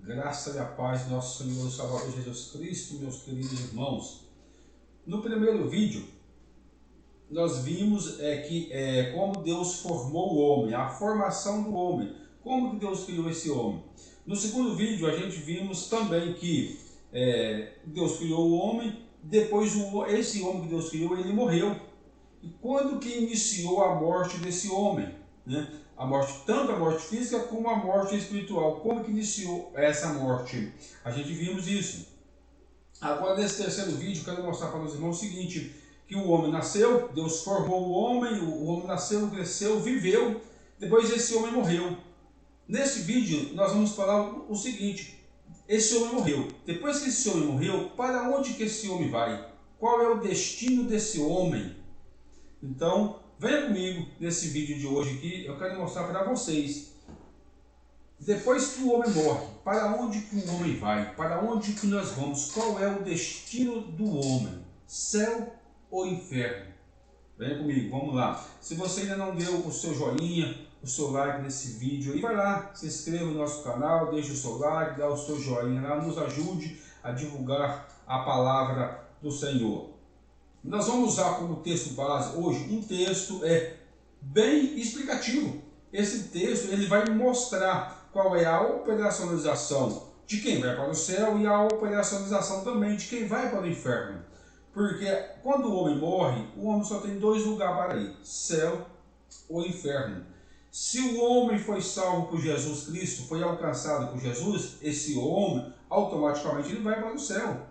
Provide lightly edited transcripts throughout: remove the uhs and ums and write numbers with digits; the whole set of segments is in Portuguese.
Graça e a paz do nosso Senhor e Salvador Jesus Cristo, meus queridos irmãos. No primeiro vídeo, nós vimos como Deus formou o homem, a formação do homem, como que Deus criou esse homem. No segundo vídeo, a gente vimos também que Deus criou o homem, depois esse homem que Deus criou, ele morreu. E quando que iniciou a morte desse homem? Né? A morte, tanto a morte física como a morte espiritual. Como que iniciou essa morte? A gente vimos isso. Agora, nesse terceiro vídeo, quero mostrar para os irmãos o seguinte, que o homem nasceu, Deus formou o homem nasceu, cresceu, viveu, depois esse homem morreu. Nesse vídeo, nós vamos falar o seguinte, esse homem morreu. Depois que esse homem morreu, para onde que esse homem vai? Qual é o destino desse homem? Então, venha comigo nesse vídeo de hoje aqui, eu quero mostrar para vocês. Depois que o homem morre, para onde que o homem vai? Para onde que nós vamos? Qual é o destino do homem? Céu ou inferno? Venha comigo, vamos lá. Se você ainda não deu o seu joinha, o seu like nesse vídeo aí, vai lá, se inscreva no nosso canal, deixe o seu like, dá o seu joinha lá, nos ajude a divulgar a palavra do Senhor. Nós vamos usar como texto base hoje um texto bem explicativo. Esse texto ele vai mostrar qual é a operacionalização de quem vai para o céu e a operacionalização também de quem vai para o inferno. Porque quando o homem morre, o homem só tem dois lugares para ir, céu ou inferno. Se o homem foi salvo por Jesus Cristo, foi alcançado por Jesus, esse homem automaticamente ele vai para o céu.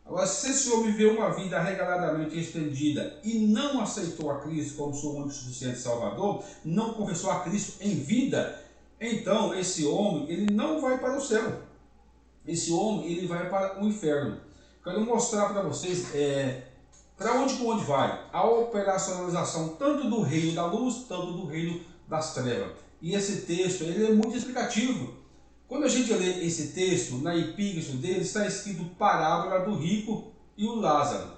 Agora, se esse homem viveu uma vida regaladamente estendida e não aceitou a Cristo como seu único suficiente Salvador, não confessou a Cristo em vida, então esse homem ele não vai para o céu. Esse homem ele vai para o inferno. Quero mostrar para vocês para onde vai a operacionalização tanto do reino da luz, tanto do reino das trevas. E esse texto ele é muito explicativo. Quando a gente lê esse texto, na epígrafe dele está escrito parábola do rico e o Lázaro.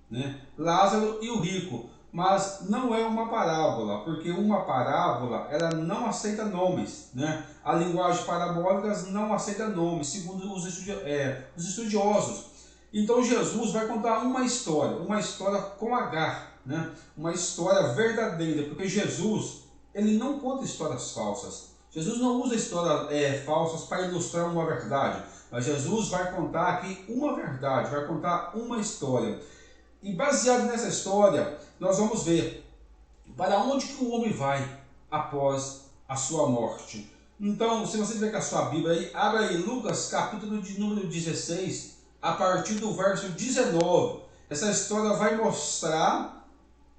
Né? Lázaro e o rico. Mas não é uma parábola, porque uma parábola ela não aceita nomes. Né? A linguagem parabólica não aceita nomes, segundo os estudiosos. Então Jesus vai contar uma história com H, né? Uma história verdadeira, porque Jesus ele não conta histórias falsas. Jesus não usa histórias falsas para ilustrar uma verdade, mas Jesus vai contar aqui uma verdade, vai contar uma história. E baseado nessa história, nós vamos ver para onde que o homem vai após a sua morte. Então, se você tiver com a sua Bíblia aí, abra aí Lucas capítulo de número 16, a partir do verso 19. Essa história vai mostrar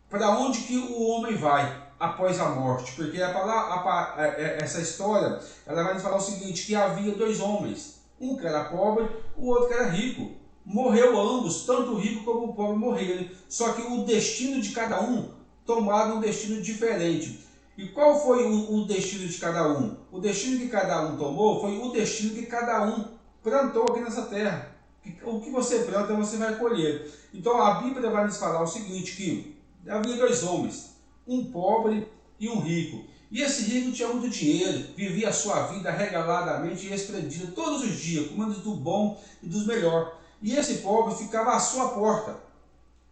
para onde que o homem vai após a morte, porque essa história ela vai nos falar o seguinte, que havia dois homens, um que era pobre, o outro que era rico. Morreu ambos, tanto o rico como o pobre morreram, só que o destino de cada um tomaram um destino diferente. E qual foi o destino de cada um? O destino que cada um tomou foi o destino que cada um plantou aqui nessa terra. O que você planta, você vai colher. Então a Bíblia vai nos falar o seguinte, que havia dois homens, um pobre e um rico. E esse rico tinha muito dinheiro, vivia a sua vida regaladamente e esplendida todos os dias, comendo do bom e dos melhores. E esse pobre ficava à sua porta,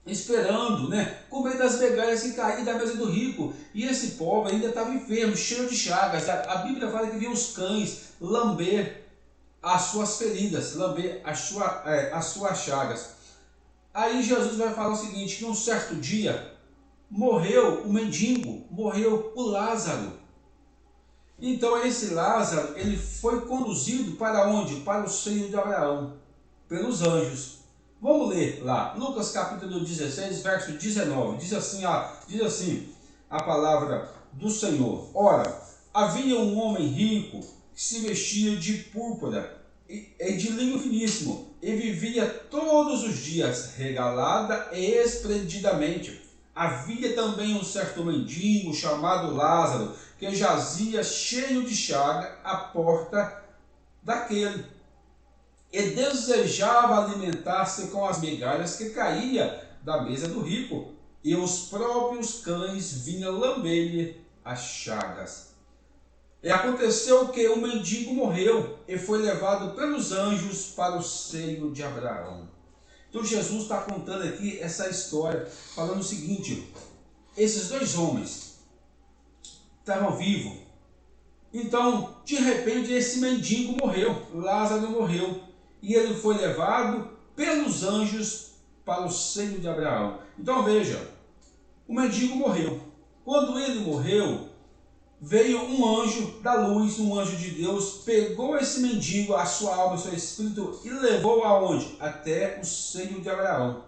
esperando, comer das migalhas que caíam da mesa do rico. E esse pobre ainda estava enfermo, cheio de chagas. A Bíblia fala que via os cães lamber as suas feridas, lamber as suas chagas. Aí Jesus vai falar o seguinte, que um certo dia morreu o mendigo, morreu o Lázaro. Então esse Lázaro, ele foi conduzido para onde? Para o seio de Abraão, pelos anjos. Vamos ler lá, Lucas capítulo 16, verso 19, diz assim a palavra do Senhor. Ora, havia um homem rico que se vestia de púrpura e de linho finíssimo, e vivia todos os dias regalada e esplendidamente. Havia também um certo mendigo chamado Lázaro, que jazia cheio de chaga à porta daquele, e desejava alimentar-se com as migalhas que caía da mesa do rico, e os próprios cães vinham lamber-lhe as chagas. E aconteceu que o mendigo morreu e foi levado pelos anjos para o seio de Abraão. Então Jesus está contando aqui essa história, falando o seguinte: esses dois homens estavam vivos. Então, de repente, esse mendigo morreu, Lázaro morreu, e ele foi levado pelos anjos para o seio de Abraão. Então veja, o mendigo morreu. Quando ele morreu, veio um anjo da luz, um anjo de Deus, pegou esse mendigo, a sua alma, o seu espírito, e levou aonde? Até o seio de Abraão.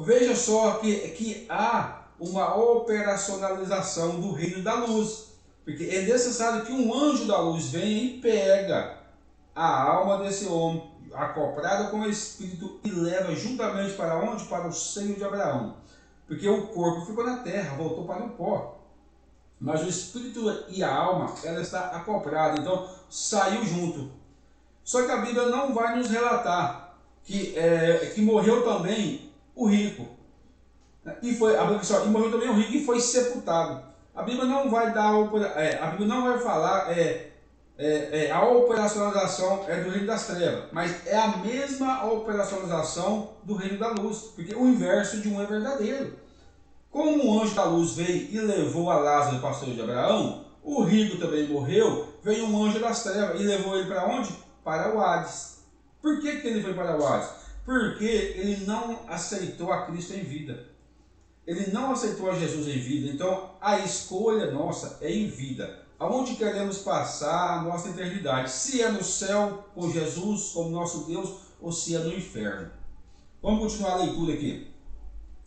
Veja só que há uma operacionalização do reino da luz, porque é necessário que um anjo da luz venha e pega a alma desse homem, acoplada com o espírito, e leva juntamente para onde? Para o seio de Abraão. Porque o corpo ficou na terra, voltou para o pó. Mas o espírito e a alma, ela está acoplada, então saiu junto. Só que a Bíblia não vai nos relatar que morreu também o rico. E morreu também o rico e foi sepultado. A Bíblia não vai dar, a Bíblia não vai falar a operacionalização do reino das trevas, mas é a mesma operacionalização do reino da luz, porque o inverso de um é verdadeiro. Como o anjo da luz veio e levou a Lázaro para o seio de Abraão, o rico também morreu, veio um anjo das trevas e levou ele para onde? Para o Hades. Por que ele foi para o Hades? Porque ele não aceitou a Cristo em vida. Ele não aceitou a Jesus em vida. Então a escolha nossa é em vida. Aonde queremos passar a nossa eternidade? Se é no céu com Jesus como nosso Deus ou se é no inferno. Vamos continuar a leitura aqui.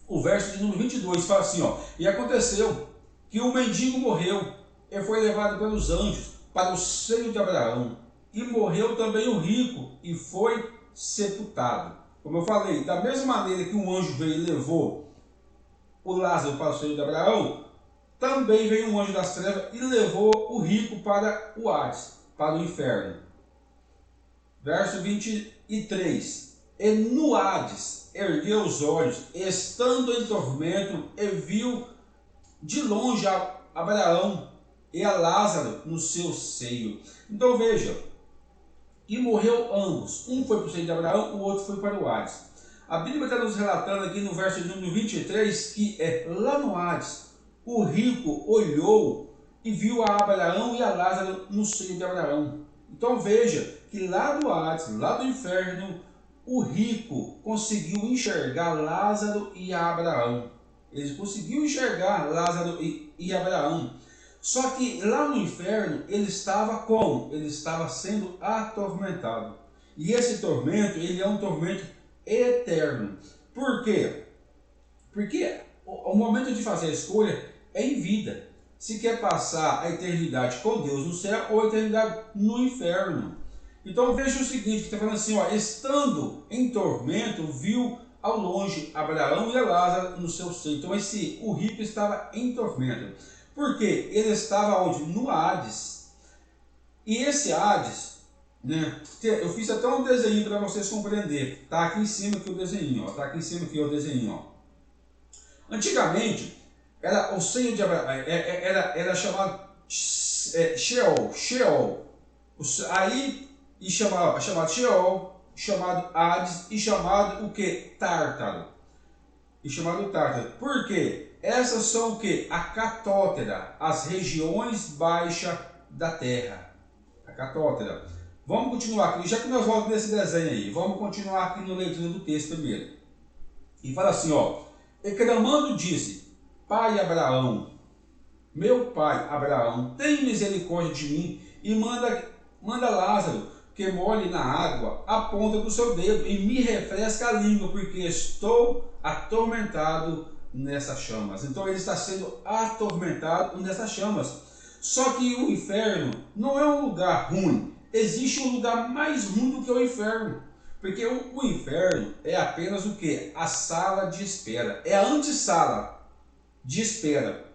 O verso de número 22 fala assim, ó: e aconteceu que o mendigo morreu e foi levado pelos anjos para o seio de Abraão. E morreu também o rico e foi sepultado. Como eu falei, da mesma maneira que um anjo veio e levou o Lázaro para o seio de Abraão, também veio um anjo das trevas e levou o rico para o Hades, para o inferno. Verso 23. E no Hades ergueu os olhos, estando em tormento, e viu de longe a Abraão e a Lázaro no seu seio. Então veja, e morreu ambos. Um foi para o seio de Abraão, o outro foi para o Hades. A Bíblia está nos relatando aqui no verso de número 23 que lá no Hades, o rico olhou e viu a Abraão e a Lázaro no seio de Abraão. Então veja que lá do Hades, lá do inferno, o rico conseguiu enxergar Lázaro e Abraão. Ele conseguiu enxergar Lázaro e Abraão. Só que lá no inferno ele estava como? Ele estava sendo atormentado. E esse tormento, ele é um tormento eterno. Por quê? Porque o momento de fazer a escolha é em vida. Se quer passar a eternidade com Deus no céu ou a eternidade no inferno. Então veja o seguinte, que está falando assim, ó: estando em tormento, viu ao longe Abraão e a Lázaro no seu seio. Então o rico estava em tormento. Por quê? Ele estava onde? No Hades. E esse Hades, né, eu fiz até um desenho para vocês compreenderem. Está aqui em cima aqui o desenho, está aqui em cima aqui o desenho. Ó. Antigamente, o seio de Abraão era chamado Sheol. Aí e chamado Sheol, chamado Hades e chamado o que? Tártaro. E chamado Tártaro. Por quê? Essas são o que? A catótera, as regiões baixas da terra. A catótera. Vamos continuar aqui, já que nós voltamos nesse desenho aí, vamos continuar aqui na leitura do texto primeiro. E fala assim, ó: e clamando disse: Pai Abraão, meu pai Abraão, tem misericórdia de mim e manda Lázaro que molhe na água a ponta do seu dedo e me refresca a língua, porque estou atormentado nessas chamas. Então ele está sendo atormentado nessas chamas. Só que o inferno não é um lugar ruim. Existe um lugar mais ruim do que o inferno. Porque o inferno é apenas o que? A sala de espera. É a antessala de espera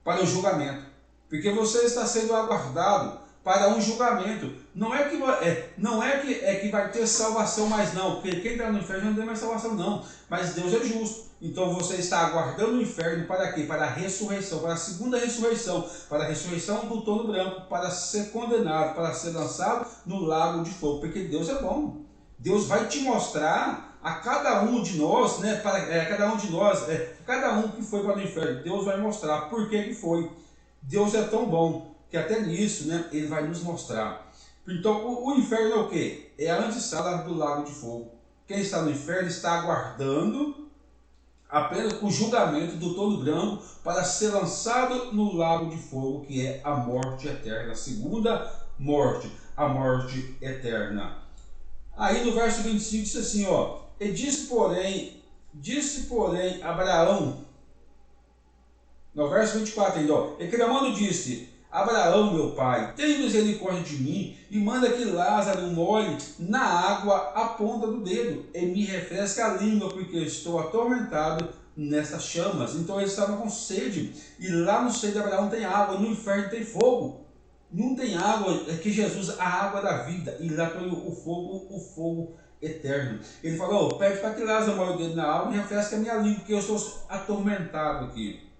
para o julgamento. Porque você está sendo aguardado para um julgamento. Não é que vai ter salvação mais não, porque quem está no inferno não tem mais salvação não, mas Deus é justo. Então você está aguardando o inferno para quê? Para a ressurreição, para a segunda ressurreição, para a ressurreição do trono branco, para ser condenado, para ser lançado no lago de fogo, porque Deus é bom. Deus vai te mostrar a cada um de nós, né? Cada um que foi para o inferno, Deus vai mostrar por que foi. Deus é tão bom que até nisso, né, Ele vai nos mostrar. Então, o inferno é o quê? É a antessala do lago de fogo. Quem está no inferno está aguardando apenas o julgamento do trono branco para ser lançado no lago de fogo, que é a morte eterna, a segunda morte, a morte eterna. Aí no verso 25 diz assim, ó, e disse porém Abraão, no verso 24 ainda, ó, e clamando disse, Abraão, meu pai, tem misericórdia de mim e manda que Lázaro molhe na água a ponta do dedo e me refresque a língua, porque estou atormentado nessas chamas. Então eles estavam com sede, e lá no seio de Abraão tem água, no inferno tem fogo. Não tem água, é que Jesus, a água da vida, e lá tem o fogo eterno. Ele falou, pede para que Lázaro molhe o dedo na água e refresque a minha língua, porque eu estou atormentado aqui.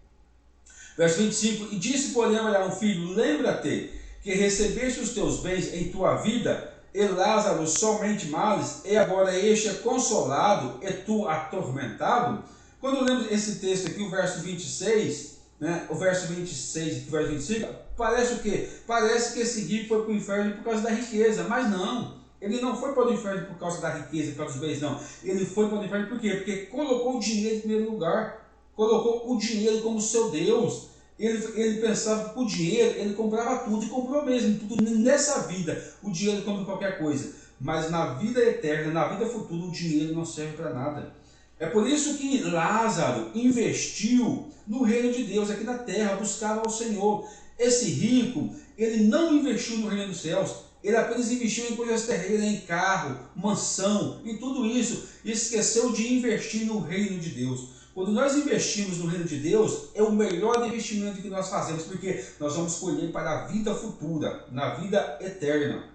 Verso 25, e disse porém Abraão, filho, lembra-te que recebeste os teus bens em tua vida, e Lázaro somente males, e agora este é consolado, e tu atormentado. Quando lemos esse texto aqui, o verso 26, né, o verso 26 e o verso 25, parece o quê? Parece que esse rico foi para o inferno por causa da riqueza, mas não. Ele não foi para o inferno por causa da riqueza, por causa dos bens, não. Ele foi para o inferno por quê? Porque colocou o dinheiro em primeiro lugar. Colocou o dinheiro como seu Deus. Ele pensava que com o dinheiro ele comprava tudo, e comprou mesmo, tudo nessa vida. O dinheiro compra qualquer coisa, mas na vida eterna, na vida futura, o dinheiro não serve para nada. É por isso que Lázaro investiu no reino de Deus, aqui na terra, buscava ao Senhor. Esse rico, ele não investiu no reino dos céus, ele apenas investiu em coisas terrenas, em carro, mansão, e tudo isso, e esqueceu de investir no reino de Deus. Quando nós investimos no reino de Deus, é o melhor investimento que nós fazemos, porque nós vamos colher para a vida futura, na vida eterna.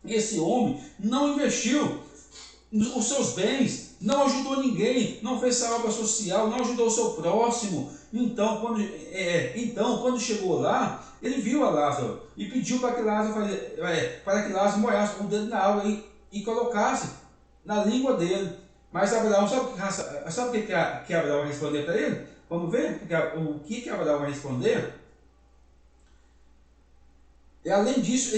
Esse homem não investiu os seus bens, não ajudou ninguém, não fez essa obra social, não ajudou o seu próximo. Então, quando chegou lá, ele viu a Lázaro e pediu para que Lázaro molhasse o dedo na água e colocasse na língua dele. Mas Abraão, sabe o que Abraão vai responder para ele? Vamos ver o que Abraão vai responder? E além disso,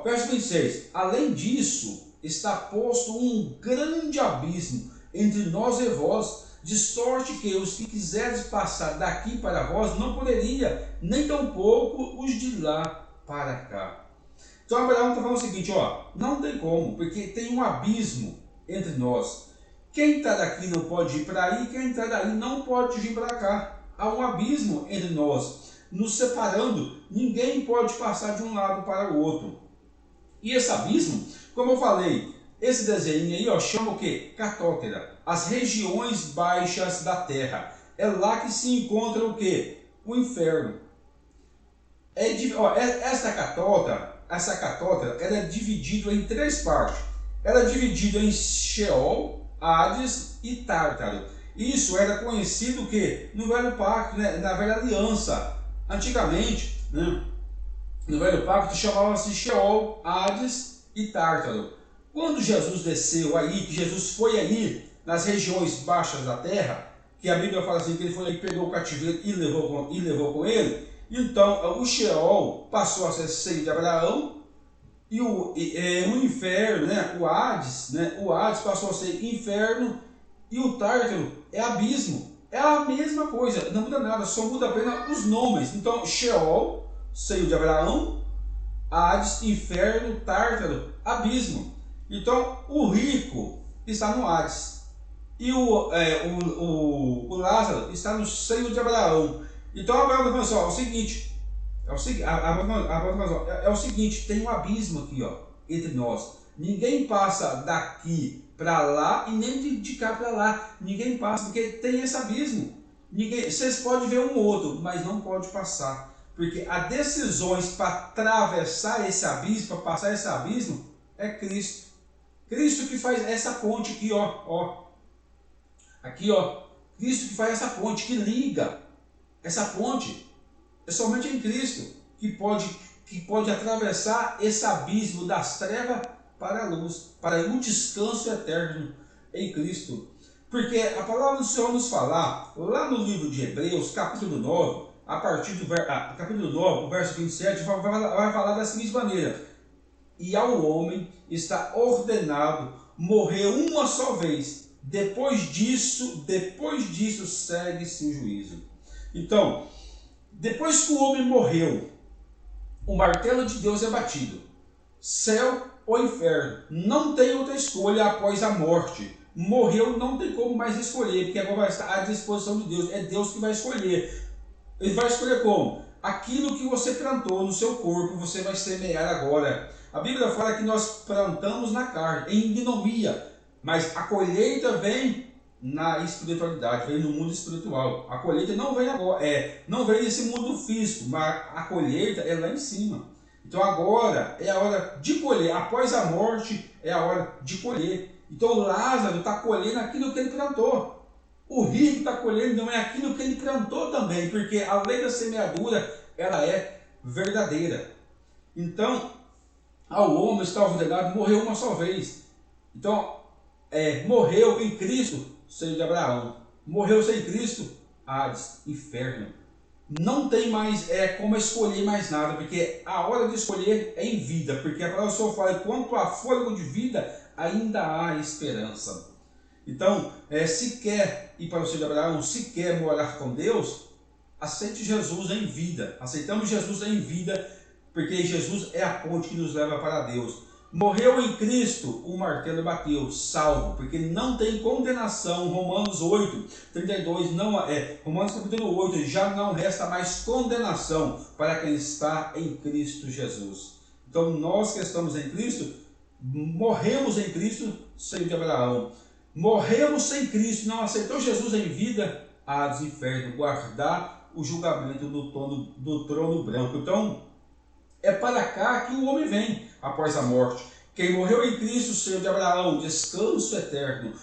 verso 26. Além disso, está posto um grande abismo entre nós e vós, de sorte que os que quiseres passar daqui para vós não poderia, nem tampouco os de lá para cá. Então Abraão está falando o seguinte, não tem como, porque tem um abismo entre nós. Quem está daqui não pode ir para aí, quem está daí não pode vir para cá. Há um abismo entre nós, nos separando, ninguém pode passar de um lado para o outro. E esse abismo, como eu falei, esse desenho aí chama o quê? Catótera, as regiões baixas da terra. É lá que se encontra o quê? O inferno. Essa catótera, ela é dividida em três partes. Ela é dividida em Sheol, Hades e Tártaro. Isso era conhecido o quê? No Velho Pacto, né? Na Velha Aliança. Antigamente, né? No Velho Pacto chamava-se Sheol, Hades e Tártaro. Quando Jesus desceu aí, que Jesus foi aí nas regiões baixas da terra, que a Bíblia fala assim, que ele foi aí, pegou o cativeiro e levou com ele, então o Sheol passou a ser seio de Abraão, e o inferno, né, o Hades passou a ser inferno, e o Tártaro é abismo. É a mesma coisa, não muda nada, só muda apenas os nomes. Então Sheol, seio de Abraão, Hades, inferno, Tártaro, abismo. Então o rico está no Hades e o Lázaro está no seio de Abraão. Então Abraão está falando assim, é o seguinte, tem um abismo aqui entre nós. Ninguém passa daqui para lá e nem de cá para lá. Ninguém passa, porque tem esse abismo. Vocês podem ver um outro, mas não pode passar. Porque as decisões para atravessar esse abismo, para passar esse abismo, é Cristo. Cristo que faz essa ponte aqui, ó. Aqui, ó. Cristo que faz essa ponte, que liga. Essa ponte é somente em Cristo que pode atravessar esse abismo das trevas para a luz, para o descanso eterno em Cristo. Porque a palavra do Senhor nos fala, lá no livro de Hebreus, capítulo 9, a partir do capítulo 9, o verso 27, vai falar da seguinte maneira: e ao homem está ordenado morrer uma só vez, depois disso segue-se o juízo. Então, depois que o homem morreu, o martelo de Deus é batido. Céu ou inferno. Não tem outra escolha após a morte. Morreu, não tem como mais escolher, porque agora vai estar à disposição de Deus. É Deus que vai escolher. Ele vai escolher como? Aquilo que você plantou no seu corpo, você vai semear agora. A Bíblia fala que nós plantamos na carne, em ignomia, mas a colheita vem na espiritualidade, vem no mundo espiritual. A colheita não vem agora, não vem nesse mundo físico, mas a colheita é lá em cima. Então agora é a hora de colher. Após a morte é a hora de colher. Então Lázaro está colhendo aquilo que ele plantou. O rico está colhendo não é aquilo que ele plantou também, porque a lei da semeadura ela é verdadeira. Então, ao homem está ordenado morrer uma só vez. Então, morreu em Cristo, seio de Abraão. Morreu sem Cristo, Hades, inferno. Não tem mais como escolher mais nada, porque a hora de escolher é em vida, porque a palavra do Senhor fala, quanto há fôlego de vida, ainda há esperança. Então, se quer ir para o seio de Abraão, se quer morar com Deus, aceite Jesus em vida. Aceitamos Jesus em vida, porque Jesus é a ponte que nos leva para Deus. Morreu em Cristo, o martelo bateu, salvo, porque não tem condenação. Romanos 8, 32, Romanos capítulo 8, já não resta mais condenação para quem está em Cristo Jesus. Então nós que estamos em Cristo, morremos em Cristo, seio de Abraão. Morremos sem Cristo, não aceitou Jesus em vida, Hades, inferno, guardar o julgamento do trono branco. Então, é para cá que o homem vem após a morte. Quem morreu em Cristo, seio de Abraão, descanso eterno,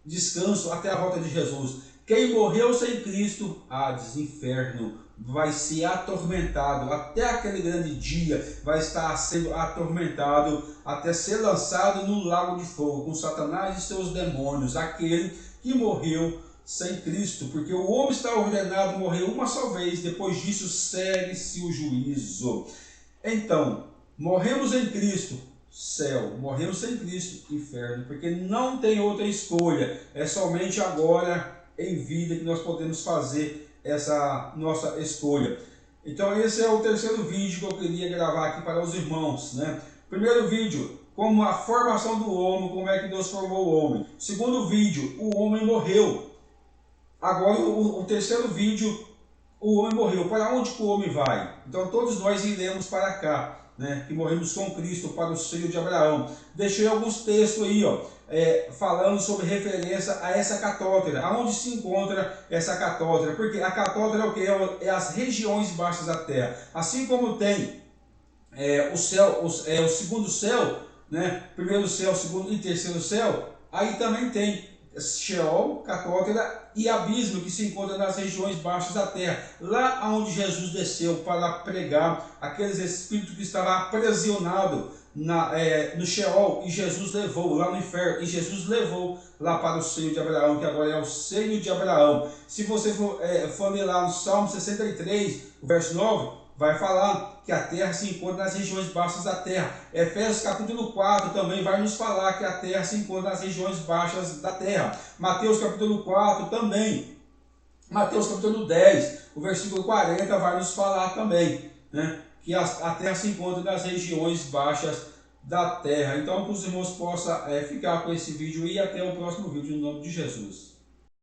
descanso até a volta de Jesus. Quem morreu sem Cristo, Hades, inferno, vai ser atormentado até aquele grande dia, vai estar sendo atormentado até ser lançado no lago de fogo com Satanás e seus demônios, aquele que morreu sem Cristo, porque o homem está ordenado morrer uma só vez, depois disso segue-se o juízo. Então, morremos em Cristo, céu, morremos sem Cristo, inferno, porque não tem outra escolha, é somente agora em vida que nós podemos fazer essa nossa escolha. Então esse é o terceiro vídeo que eu queria gravar aqui para os irmãos, né? Primeiro vídeo, como a formação do homem, como é que Deus formou o homem. Segundo vídeo, o homem morreu. Agora o terceiro vídeo, o homem morreu. Para onde que o homem vai? Então todos nós iremos para cá, né? Que morremos com Cristo para o seio de Abraão. Deixei alguns textos aí, falando sobre referência a essa catótera. Aonde se encontra essa catótera? Porque a catótera é o que? É as regiões baixas da terra. Assim como tem o céu, o segundo céu, né? Primeiro céu, segundo e terceiro céu, aí também tem Sheol, catótera e abismo que se encontra nas regiões baixas da terra, lá onde Jesus desceu para pregar aqueles espíritos que estavam aprisionados no Sheol, e Jesus levou lá no inferno, e Jesus levou lá para o seio de Abraão, que agora é o seio de Abraão. Se você for ler lá no Salmo 63, o verso 9, vai falar que a terra se encontra nas regiões baixas da terra. Efésios capítulo 4 também vai nos falar que a terra se encontra nas regiões baixas da terra. Mateus capítulo 4 também. Mateus capítulo 10, o versículo 40 vai nos falar também, né, que a terra se encontra nas regiões baixas da terra. Então que os irmãos possam ficar com esse vídeo e até o próximo vídeo, em nome de Jesus.